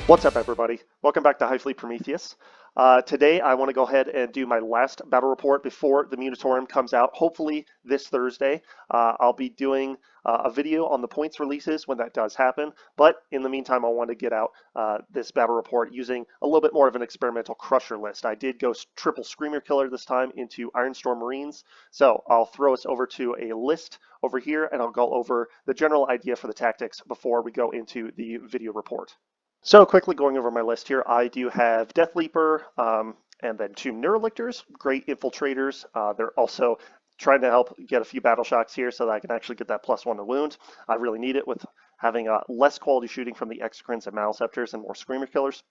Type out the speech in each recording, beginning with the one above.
What's up, everybody? Welcome back to Hive Prometheus. Today, I want to go ahead and do my last battle report before the Munitorium comes out, hopefully this Thursday. I'll be doing a video on the points releases when that does happen, but in the meantime, I want to get out this battle report using a little bit more of an experimental crusher list. I did go triple Screamer Killer this time into Ironstorm Marines, so I'll throw us over to a list over here, and I'll go over the general idea for the tactics before we go into the video report. So quickly going over my list here, I do have Death Leaper and then two Neurolictors, great infiltrators. They're also trying to help get a few battle shocks here so that I can actually get that +1 to wound. I really need it with having less quality shooting from the Exocrines and Maleceptors and more Screamer Killers.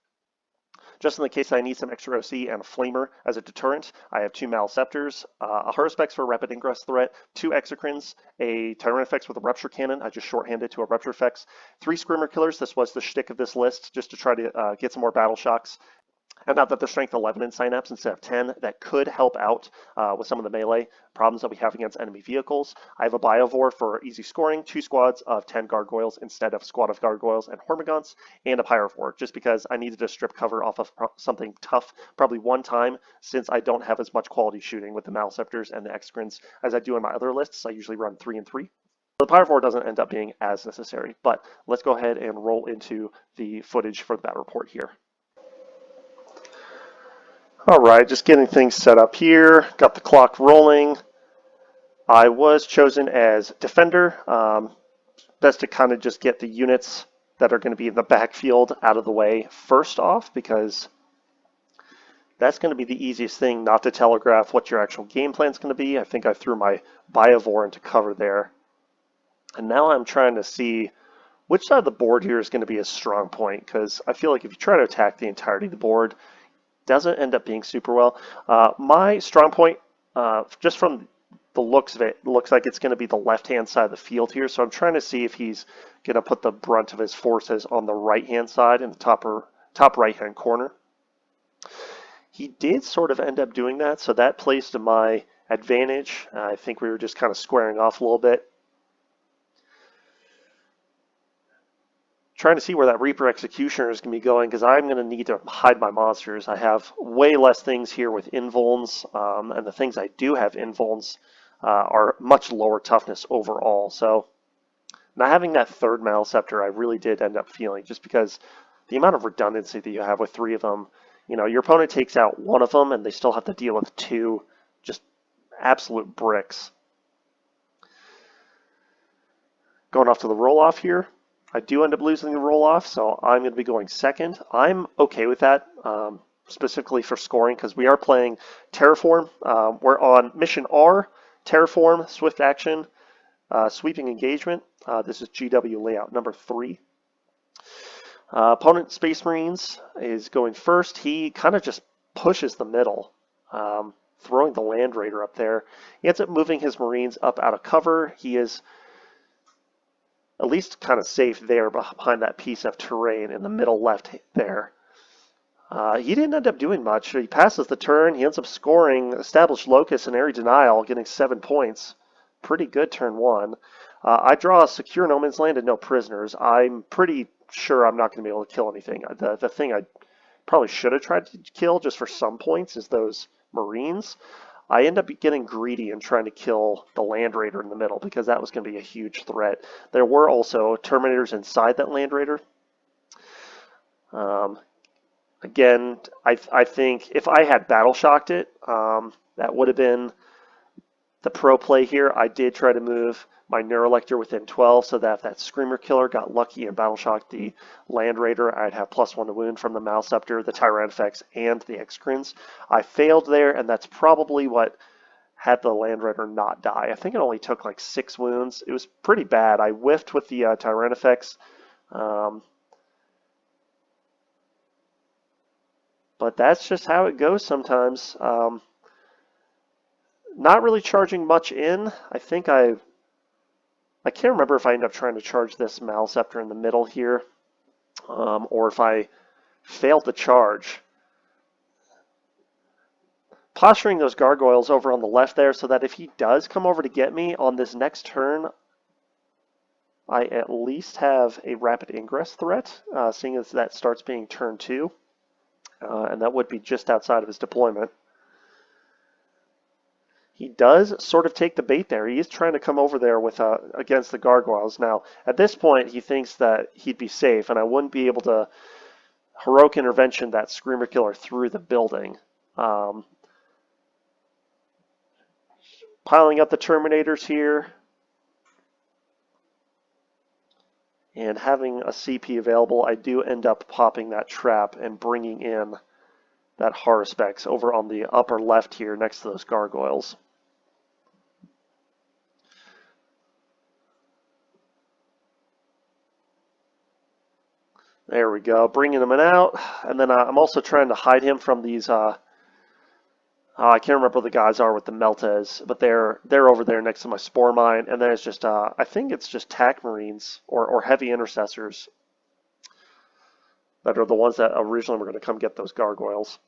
Just in the case I need some extra OC and a Flamer as a deterrent, I have two Maleceptors, a Haruspex for a rapid ingress threat, two Exocrines, a Tyranid with a Rupture Cannon, I just shorthanded to a Rupture Effects, three Screamer Killers, this was the shtick of this list, just to try to get some more battle shocks. And now that they're strength 11 in Synapse instead of 10, that could help out with some of the melee problems that we have against enemy vehicles. I have a Biovore for easy scoring, two squads of 10 Gargoyles instead of a squad of Gargoyles and Hormagaunts, and a Pyrovore, just because I needed to strip cover off of something tough probably one time, since I don't have as much quality shooting with the Maleceptors and the Exocrines as I do in my other lists. I usually run 3 and 3. The Pyrovore doesn't end up being as necessary, but let's go ahead and roll into the footage for that report here. All right, just getting things set up here. Got the clock rolling. I was chosen as defender. Best to kind of just get the units that are going to be in the backfield out of the way first off, because that's going to be the easiest thing, not to telegraph what your actual game plan is going to be. I think I threw my Biovore into cover there. And now I'm trying to see which side of the board here is going to be a strong point, because I feel like if you try to attack the entirety of the board, doesn't end up being super well. My strong point, just from the looks of it, looks like it's going to be the left-hand side of the field here. So I'm trying to see if he's going to put the brunt of his forces on the right-hand side in the top right-hand corner. He did sort of end up doing that, so that plays to my advantage. I think we were just kind of squaring off a little bit. Trying to see where that Reaper Executioner is going to be going, because I'm going to need to hide my monsters. I have way less things here with invulns, and the things I do have invulns are much lower toughness overall. So not having that third Maleceptor, I really did end up feeling, just because the amount of redundancy that you have with 3 of them, you know, your opponent takes out 1 of them and they still have to deal with 2 just absolute bricks. Going off to the roll-off here. I do end up losing the roll-off, so I'm going to be going second. I'm okay with that, specifically for scoring, because we are playing Terraform. We're on Mission R, Terraform, Swift Action, Sweeping Engagement. This is GW layout number 3. Opponent Space Marines is going first. He kind of just pushes the middle, throwing the Land Raider up there. He ends up moving his Marines up out of cover. He is at least kind of safe there behind that piece of terrain in the middle left there. He didn't end up doing much. He passes the turn. He ends up scoring Established Locus and Airy Denial, getting 7 points. Pretty good turn 1. I draw a Secure No Man's Land and no prisoners. I'm pretty sure I'm not going to be able to kill anything. The thing I probably should have tried to kill just for some points is those Marines. I end up getting greedy and trying to kill the Land Raider in the middle, because that was going to be a huge threat. There were also Terminators inside that Land Raider. Again, I think if I had Battle Shocked it, that would have been the pro play here. I did try to move my Neurolictor within 12, so that if that Screamer Killer got lucky and Battle Shocked the Land Raider, I'd have +1 to wound from the Maleceptor, the Tyranid and the Exocrines. I failed there, and that's probably what had the Land Raider not die. I think it only took like 6 wounds. It was pretty bad. I whiffed with the Tyranid but that's just how it goes sometimes. Not really charging much in. I think I can't remember if I ended up trying to charge this Maleceptor in the middle here, or if I failed to charge. Posturing those Gargoyles over on the left there, so that if he does come over to get me on this next turn, I at least have a rapid ingress threat, seeing as that starts being turn 2, and that would be just outside of his deployment. He does sort of take the bait there. He is trying to come over there with against the gargoyles. Now, at this point, he thinks that he'd be safe, and I wouldn't be able to heroic intervention that Screamer Killer through the building. Piling up the Terminators here, and having a CP available, I do end up popping that trap and bringing in that Haruspex over on the upper left here next to those gargoyles. There we go, bringing him out, and then I'm also trying to hide him from these. I can't remember what the guys are with the Meltas, but they're over there next to my Spore Mine, and then it's just I think it's just TAC Marines or Heavy Intercessors that are the ones that originally were going to come get those gargoyles.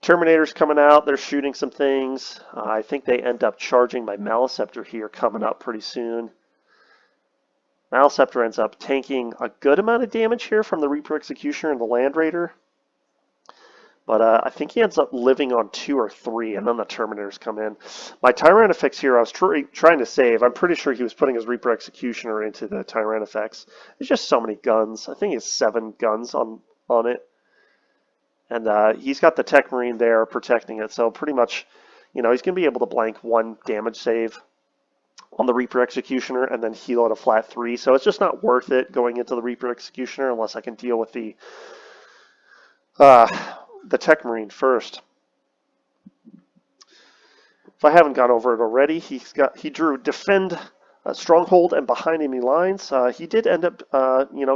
Terminators coming out, they're shooting some things. I think they end up charging my Maleceptor here coming up pretty soon. Maleceptor ends up tanking a good amount of damage here from the Reaper Executioner and the Land Raider. But I think he ends up living on 2 or 3, and then the Terminators come in. My Tyrannifex here, I was trying to save. I'm pretty sure he was putting his Reaper Executioner into the Tyrannifex. There's just so many guns. I think he has 7 guns on it. And he's got the Tech Marine there protecting it, so pretty much, he's going to be able to blank 1 damage save on the Reaper Executioner and then heal at a flat 3. So it's just not worth it going into the Reaper Executioner unless I can deal with the Tech Marine first. If I haven't gone over it already, he drew Defend, Stronghold, and Behind Enemy Lines. He did end up,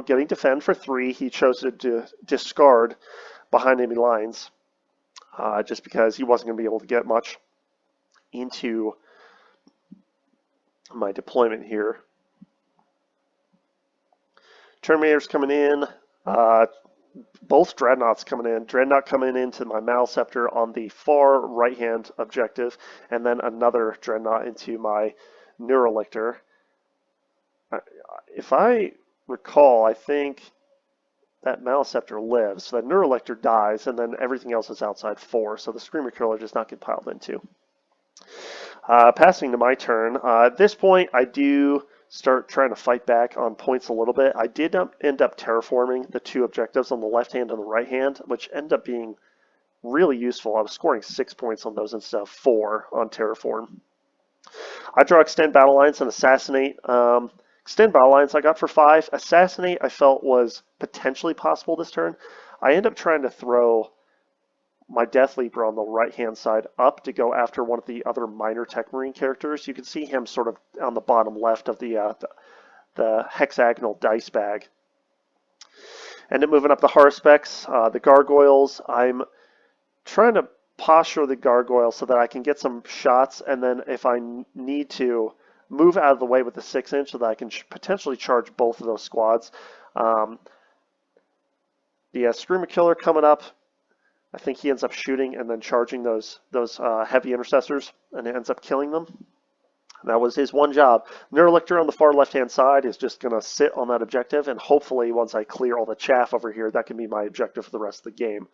getting Defend for 3. He chose to discard Behind Enemy Lines, just because he wasn't going to be able to get much into my deployment here. Terminators coming in, both Dreadnoughts coming in. Dreadnought coming into my Maleceptor on the far right-hand objective, and then another Dreadnought into my Neurolictor. If I recall, I think that Maleceptor lives, so that Neurolictor dies, and then everything else is outside 4, so the Screamer Killer does not get piled into. Passing to my turn, at this point I do start trying to fight back on points a little bit. I did end up terraforming the 2 objectives on the left hand and the right hand, which ended up being really useful. I was scoring 6 points on those instead of 4 on terraform. I draw Extend Battle Lines and Assassinate. Extend Battle Lines I got for 5. Assassinate I felt was potentially possible this turn. I end up trying to throw my Death Leaper on the right-hand side up to go after one of the other minor Tech Marine characters. You can see him sort of on the bottom left of the hexagonal dice bag. And then moving up the Haruspex, the Gargoyles, I'm trying to posture the Gargoyle so that I can get some shots, and then if I need to, move out of the way with the 6-inch so that I can potentially charge both of those squads. The Screamer Killer coming up, I think he ends up shooting and then charging those heavy intercessors, and it ends up killing them. That was his one job. Neurolictor on the far left-hand side is just going to sit on that objective, and hopefully once I clear all the chaff over here, that can be my objective for the rest of the game.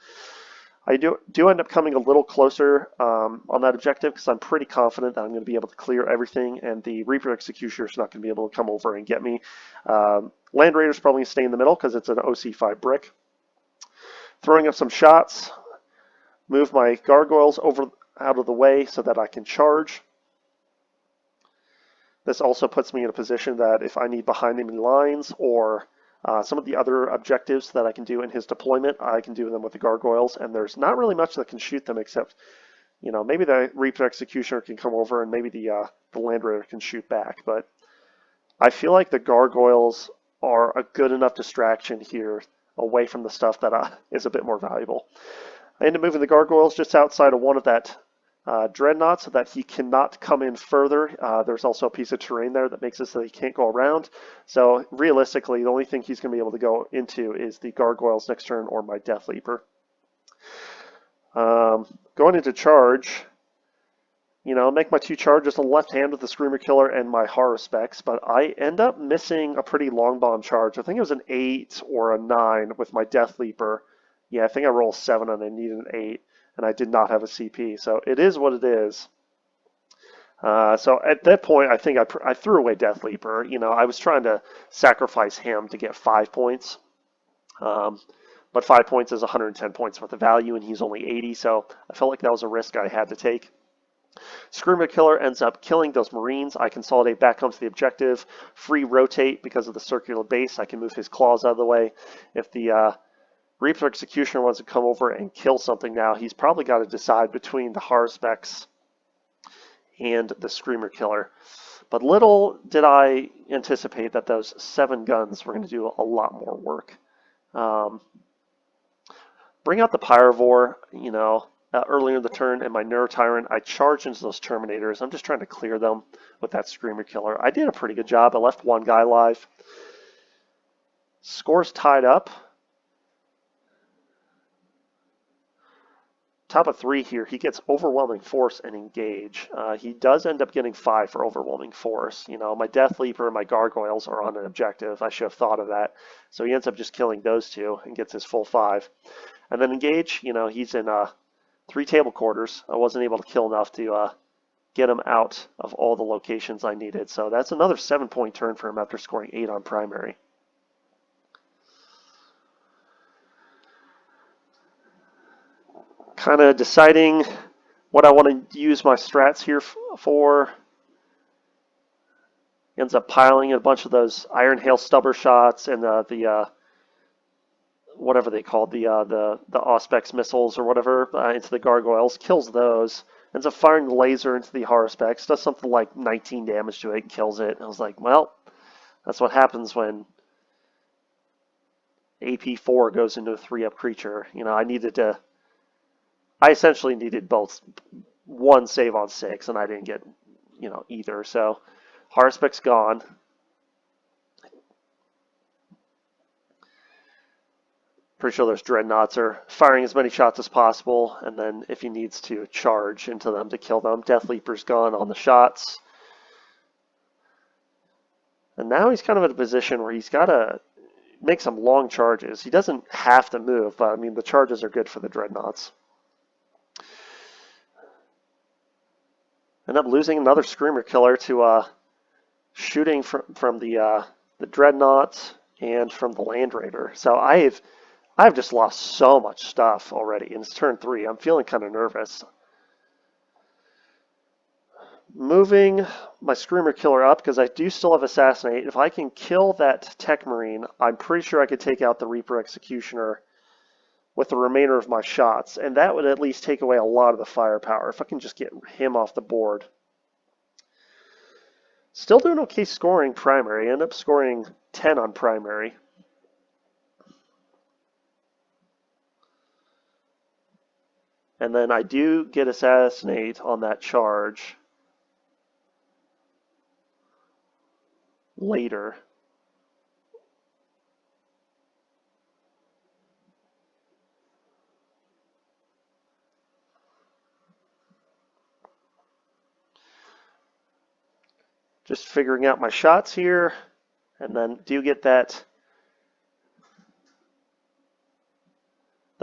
I do end up coming a little closer on that objective because I'm pretty confident that I'm going to be able to clear everything, and the Reaper Executioner is not going to be able to come over and get me. Land Raider's probably going to stay in the middle because it's an OC5 brick. Throwing up some shots. Move my Gargoyles over out of the way so that I can charge. This also puts me in a position that if I need behind enemy lines or some of the other objectives that I can do in his deployment, I can do them with the Gargoyles, and there's not really much that can shoot them except, maybe the Reaper Executioner can come over and maybe the Land Raider can shoot back, but I feel like the Gargoyles are a good enough distraction here away from the stuff that is a bit more valuable. I end up moving the Gargoyles just outside of one of that Dreadnought so that he cannot come in further. There's also a piece of terrain there that makes it so he can't go around. So realistically, the only thing he's going to be able to go into is the Gargoyles next turn or my Death Leaper. Going into charge, make my 2 charges on the left hand with the Screamer Killer and my Horror Specs, but I end up missing a pretty long bomb charge. I think it was an 8 or a 9 with my Death Leaper. Yeah, I think I rolled 7 and I needed an 8, and I did not have a CP, so it is what it is. So at that point, I think I threw away Death Leaper. I was trying to sacrifice him to get 5 points. But 5 points is 110 points worth of value, and he's only 80, so I felt like that was a risk I had to take. Screamer Killer ends up killing those Marines. I consolidate back onto the objective. Free rotate because of the circular base. I can move his claws out of the way. If the Reaper Executioner wants to come over and kill something now, he's probably got to decide between the Harspecs and the Screamer Killer. But little did I anticipate that those 7 guns were going to do a lot more work. Bring out the Pyrovore, earlier in the turn, and my Neurotyrant. I charge into those Terminators. I'm just trying to clear them with that Screamer Killer. I did a pretty good job. I left 1 guy alive. Score's tied up. Top of 3 here, he gets Overwhelming Force and Engage. He does end up getting 5 for Overwhelming Force. My Death Leaper and my Gargoyles are on an objective. I should have thought of that. So he ends up just killing those 2 and gets his full 5. And then Engage, he's in 3 table quarters. I wasn't able to kill enough to get him out of all the locations I needed. So that's another 7-point turn for him after scoring 8 on primary. Kind of deciding what I want to use my strats here for. Ends up piling a bunch of those Iron Hail Stubber shots and the whatever they called, the Auspex missiles or whatever, into the Gargoyles, kills those, ends up firing the laser into the Harspecs, does something like 19 damage to it, and kills it. And I was like, well, that's what happens when AP4 goes into a 3-up creature. I essentially needed both 1 save on 6, and I didn't get, either. So Harspec's gone. Pretty sure those Dreadnoughts are firing as many shots as possible, and then if he needs to, charge into them to kill them. Death Leaper's gone on the shots. And now he's kind of in a position where he's got to make some long charges. He doesn't have to move, but I mean, the charges are good for the Dreadnoughts. End up losing another Screamer Killer to shooting from the Dreadnought and from the Land Raider. So I've just lost so much stuff already, and it's turn 3. I'm feeling kind of nervous. Moving my Screamer Killer up, because I do still have Assassinate. If I can kill that Tech Marine, I'm pretty sure I could take out the Reaper Executioner with the remainder of my shots, and that would at least take away a lot of the firepower if I can just get him off the board. Still doing okay scoring primary. I end up scoring 10 on primary. And then I do get Assassinate on that charge later. Just figuring out my shots here, and then do get that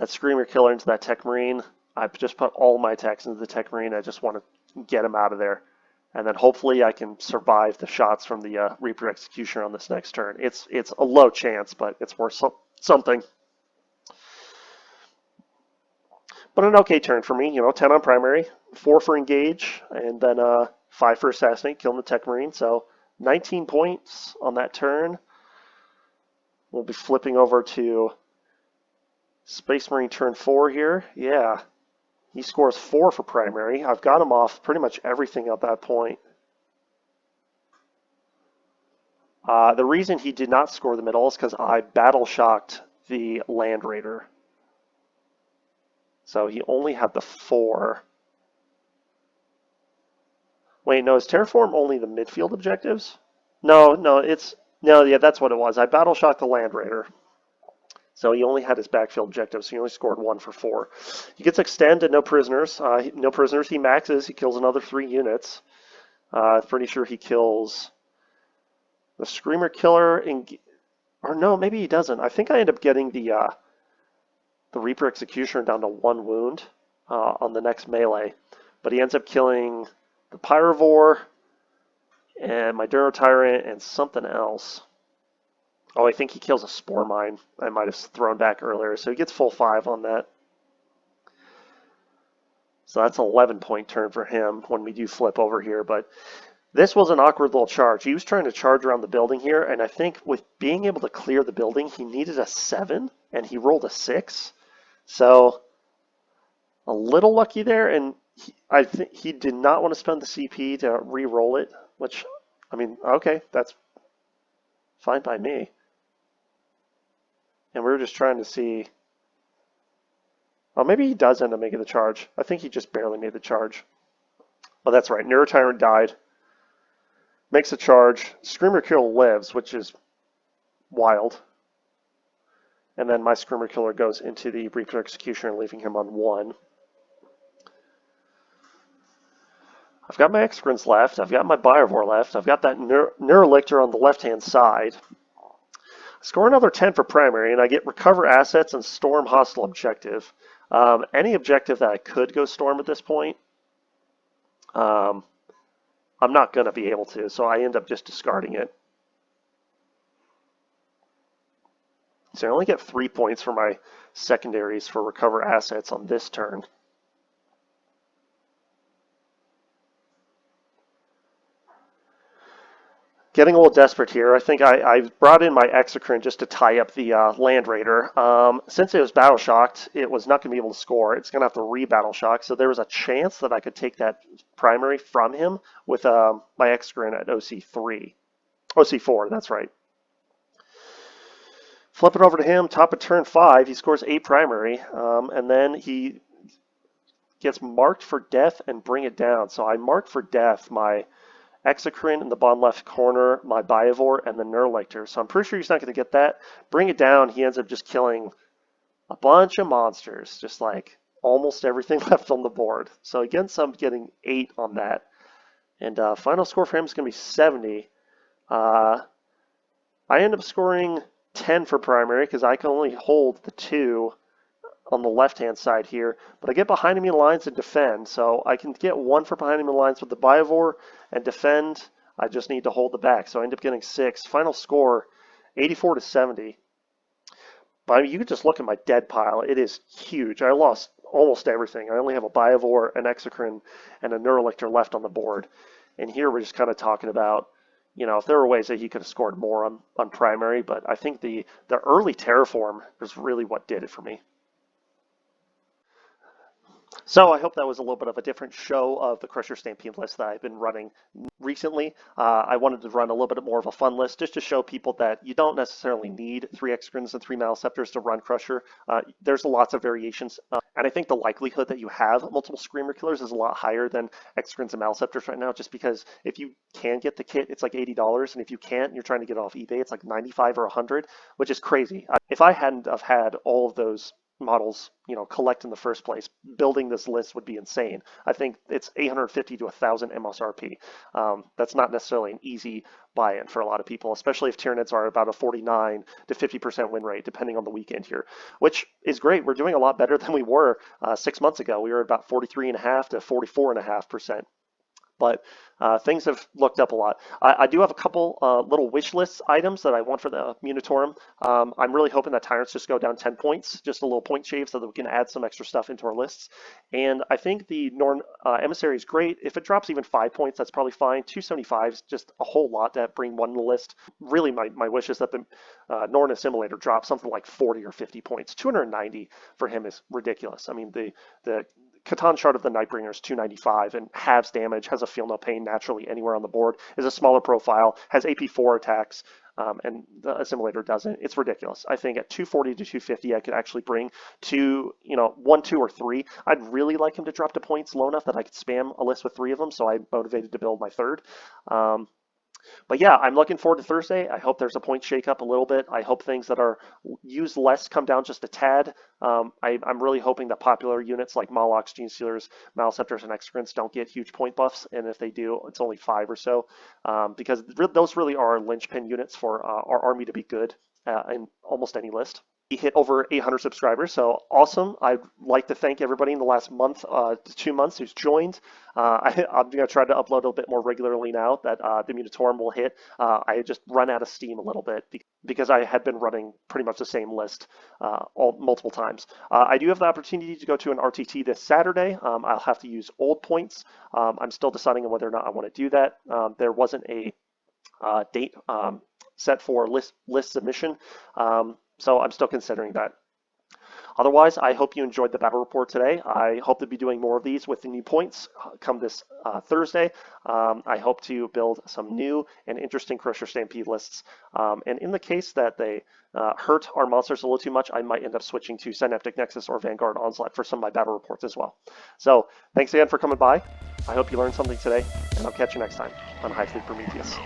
Screamer Killer into that Tech Marine. I've just put all my attacks into the Tech Marine. I just want to get him out of there. And then hopefully I can survive the shots from the Reaper Executioner on this next turn. It's a low chance, but it's worth something. But an okay turn for me. 10 on primary, 4 for Engage, and then 5 for Assassinate, killing the Tech Marine. So 19 points on that turn. We'll be flipping over to Space Marine turn 4 here. Yeah, he scores 4 for primary. I've got him off pretty much everything at that point. The reason he did not score the middle is because I battle shocked the Land Raider. So he only had the 4. Wait, no, is Terraform only the midfield objectives? No, yeah, that's what it was. I battle shocked the Land Raider. So he only had his backfield objective, so he only scored 1 for 4. He gets extend to no prisoners. No prisoners, he maxes. He kills another 3 units. Pretty sure he kills the Screamer Killer, or no, maybe he doesn't. I think I end up getting the Reaper Executioner down to 1 wound on the next melee. But he ends up killing the Pyrovore and my Duro Tyrant and something else. Oh, I think he kills a Spore Mine I might have thrown back earlier. So he gets full 5 on that. So that's an 11-point turn for him when we do flip over here. But this was an awkward little charge. He was trying to charge around the building here, and I think with being able to clear the building, he needed a 7, and he rolled a 6. So a little lucky there, and I think he did not want to spend the CP to re-roll it, which, I mean, okay, that's fine by me. And we were just trying to see. Oh, maybe he does end up making the charge. I think he just barely made the charge. Oh, that's right. Neurotyrant died. Makes a charge. Screamer Killer lives, which is wild. And then my Screamer Killer goes into the Reaper Executioner, leaving him on 1. I've got my Excrins left. I've got my Biovore left. I've got that Neurolictor on the left-hand side. Score another 10 for primary, and I get Recover Assets and Storm Hostile Objective. Any objective that I could go Storm at this point, I'm not going to be able to, so I end up just discarding it. So I only get 3 points for my secondaries for Recover Assets on this turn. Getting a little desperate here. I think I brought in my Exocrine just to tie up the Land Raider. Since it was Battle Shocked, it was not going to be able to score. It's going to have to re-Battle Shock, so there was a chance that I could take that primary from him with my Exocrine at OC3. OC4, that's right. Flip it over to him, top of turn 5, he scores 8 primary, and then he gets marked for death and bring it down. So I marked for death my Exocrine in the bottom left corner, my Biovore, and the Neurolictor. So I'm pretty sure he's not going to get that. Bring it down, he ends up just killing a bunch of monsters, just like almost everything left on the board. So again, I'm getting 8 on that. And final score for him is going to be 70. I end up scoring 10 for primary because I can only hold the 2 on the left-hand side here, but I get behind enemy lines and defend, so I can get 1 for behind enemy lines with the Biovore and defend. I just need to hold the back, so I end up getting 6. Final score, 84 to 70. But I mean, you can just look at my dead pile. It is huge. I lost almost everything. I only have a Biovore, an Exocrine, and a Neurolictor left on the board. And here we're just kind of talking about, you know, if there were ways that he could have scored more on primary, but I think the early Terraform is really what did it for me. So I hope that was a little bit of a different show of the Crusher Stampede list that I've been running recently. I wanted to run a little bit more of a fun list just to show people that you don't necessarily need 3 Exocrines and 3 Maleceptors to run Crusher. There's lots of variations, and I think the likelihood that you have multiple Screamer Killers is a lot higher than Exocrines and Maleceptors right now, just because if you can get the kit, it's like $80, and if you can't, and you're trying to get it off eBay, it's like $95 or $100, which is crazy. If I hadn't have had all of those models, you know, collect in the first place, building this list would be insane. I think it's 850 to 1,000 MSRP. That's not necessarily an easy buy-in for a lot of people, especially if Tyranids are about a 49 to 50% win rate, depending on the weekend here, which is great. We're doing a lot better than we were 6 months ago. We were about 43.5 to 44.5%. But things have looked up a lot. I do have a couple little wish list items that I want for the Munitorum. I'm really hoping that Tyrants just go down 10 points, just a little point shave so that we can add some extra stuff into our lists. And I think the Norn Emissary is great. If it drops even 5 points, that's probably fine. 275 is just a whole lot to bring one in the list. Really, my wish is that the Norn Assimilator drops something like 40 or 50 points. 290 for him is ridiculous. I mean, the Catan Shard of the Nightbringer is 295 and halves damage, has a Feel No Pain naturally anywhere on the board, is a smaller profile, has AP4 attacks, and the Assimilator doesn't. It's ridiculous. I think at 240 to 250, I could actually bring 1, 2, or 3. I'd really like him to drop to points low enough that I could spam a list with 3 of them, so I'm motivated to build my third. But yeah, I'm looking forward to Thursday. I hope there's a point shakeup a little bit. I hope things that are used less come down just a tad. I'm really hoping that popular units like Molochs, Gene Stealers, Maleceptors, and Excrements don't get huge point buffs, and if they do, it's only 5 or so, because those really are linchpin units for our army to be good in almost any list. We hit over 800 subscribers, so awesome. I'd like to thank everybody in the last month to 2 months who's joined. I'm going to try to upload a bit more regularly now that the Munitorum will hit. I just run out of steam a little bit because I had been running pretty much the same list multiple times. I do have the opportunity to go to an RTT this Saturday. I'll have to use old points. I'm still deciding on whether or not I want to do that. There wasn't a date set for list submission. So I'm still considering that. Otherwise, I hope you enjoyed the battle report today. I hope to be doing more of these with the new points come this Thursday. I hope to build some new and interesting Crusher Stampede lists. And in the case that they hurt our monsters a little too much, I might end up switching to Synaptic Nexus or Vanguard Onslaught for some of my battle reports as well. So thanks again for coming by. I hope you learned something today, and I'll catch you next time on Hive Prometheus.